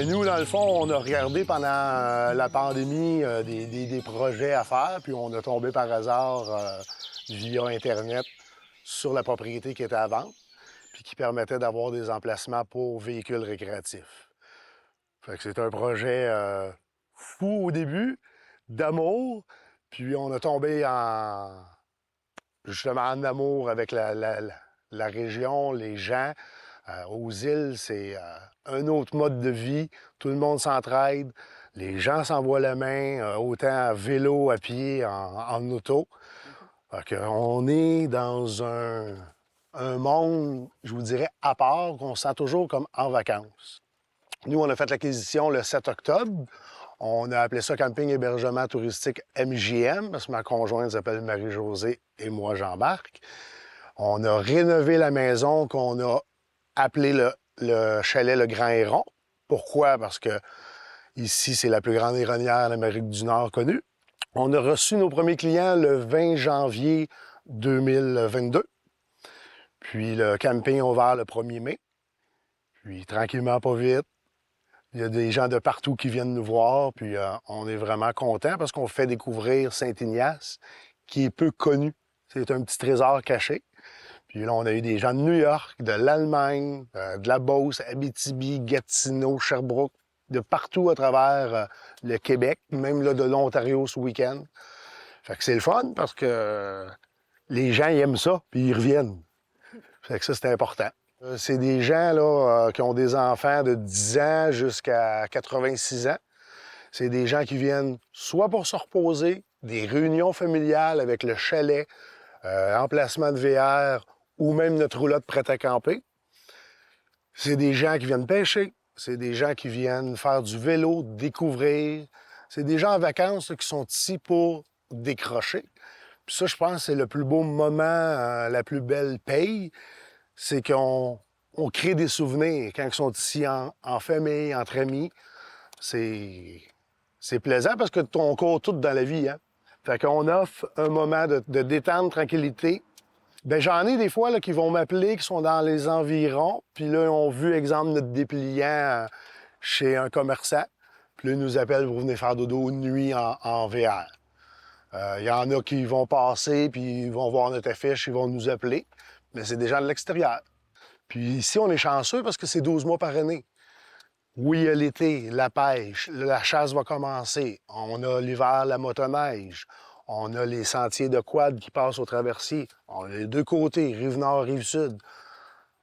Bien, nous, dans le fond, on a regardé pendant la pandémie des projets à faire, puis on a tombé par hasard via Internet sur la propriété qui était à vendre, puis qui permettait d'avoir des emplacements pour véhicules récréatifs. Fait que c'est un projet fou au début, d'amour, puis on a tombé justement en amour avec la région, les gens. Aux îles, c'est un autre mode de vie. Tout le monde s'entraide. Les gens s'envoient la main, autant à vélo, à pied, en auto. Fait on est dans un monde, je vous dirais, à part, qu'on se sent toujours comme en vacances. Nous, on a fait l'acquisition le 7 octobre. On a appelé ça Camping Hébergement Touristique MJM, parce que ma conjointe s'appelle Marie-Josée et moi, Jean-Marc. On a rénové la maison qu'on a appelé le chalet Le Grand Héron. Pourquoi? Parce que ici, c'est la plus grande héronnière d'Amérique du Nord connue. On a reçu nos premiers clients le 20 janvier 2022. Puis le camping a ouvert le 1er mai. Puis tranquillement, pas vite, il y a des gens de partout qui viennent nous voir. Puis on est vraiment contents parce qu'on fait découvrir Saint-Ignace, qui est peu connu. C'est un petit trésor caché. Puis là, on a eu des gens de New York, de l'Allemagne, de la Beauce, Abitibi, Gatineau, Sherbrooke, de partout à travers le Québec, même là, de l'Ontario ce week-end. Fait que c'est le fun parce que les gens ils aiment ça, puis ils reviennent. Fait que ça, c'est important. C'est des gens là, qui ont des enfants de 10 ans jusqu'à 86 ans. C'est des gens qui viennent soit pour se reposer, des réunions familiales avec le chalet, emplacement de VR, ou même notre roulotte prête à camper. C'est des gens qui viennent pêcher, c'est des gens qui viennent faire du vélo, découvrir. C'est des gens en vacances là, qui sont ici pour décrocher. Puis ça, je pense, c'est le plus beau moment, la plus belle paye, c'est qu'on crée des souvenirs quand ils sont ici en famille, entre amis. C'est plaisant parce que on court tout dans la vie, hein? Fait qu'on offre un moment de détente, tranquillité. Bien, j'en ai des fois là, qui vont m'appeler, qui sont dans les environs, puis là, ils ont vu, exemple, notre dépliant chez un commerçant. Puis là, ils nous appellent pour venir faire dodo de nuit en VR. Il y en a qui vont passer, puis ils vont voir notre affiche, ils vont nous appeler. Mais c'est des gens de l'extérieur. Puis ici, on est chanceux parce que c'est 12 mois par année. Oui, il y a l'été, la pêche, la chasse va commencer. On a l'hiver, la motoneige. On a les sentiers de quad qui passent au traversier. On a les deux côtés, rive nord, rive sud.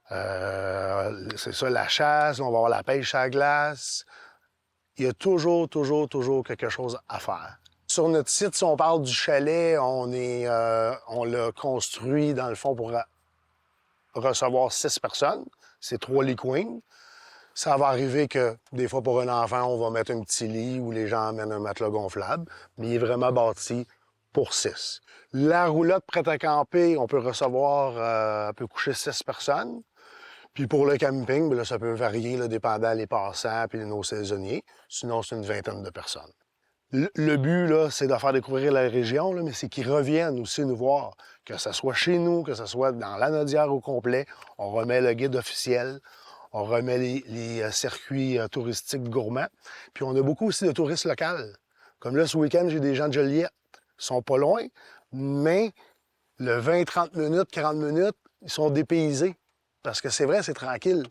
C'est ça, la chasse, on va avoir la pêche à glace. Il y a toujours quelque chose à faire. Sur notre site, si on parle du chalet, on l'a construit, dans le fond, pour recevoir 6 personnes. C'est 3 lits queens. Ça va arriver que, des fois, pour un enfant, on va mettre un petit lit ou les gens amènent un matelas gonflable, mais il est vraiment bâti pour 6. La roulotte prête à camper, on peut recevoir, on peut coucher 6 personnes. Puis pour le camping, bien là, ça peut varier, là, dépendant des passants puis nos saisonniers. Sinon, c'est une vingtaine de personnes. Le but, là, c'est de faire découvrir la région, là, mais c'est qu'ils reviennent aussi nous voir. Que ce soit chez nous, que ce soit dans l'Anaudière au complet, on remet le guide officiel. On remet les circuits touristiques gourmands. Puis on a beaucoup aussi de touristes locaux. Comme là, ce week-end, j'ai des gens de Joliette. Ils sont pas loin, mais le 20, 30 minutes, 40 minutes, ils sont dépaysés. Parce que c'est vrai, c'est tranquille.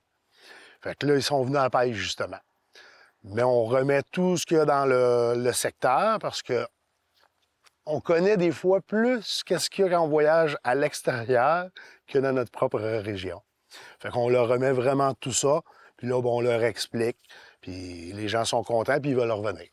Fait que là, ils sont venus à la pêche, justement. Mais on remet tout ce qu'il y a dans le secteur parce que on connaît des fois plus qu'est-ce qu'il y a quand on voyage à l'extérieur que dans notre propre région. Fait qu'on leur remet vraiment tout ça, puis là, bon, on leur explique, puis les gens sont contents, puis ils veulent revenir.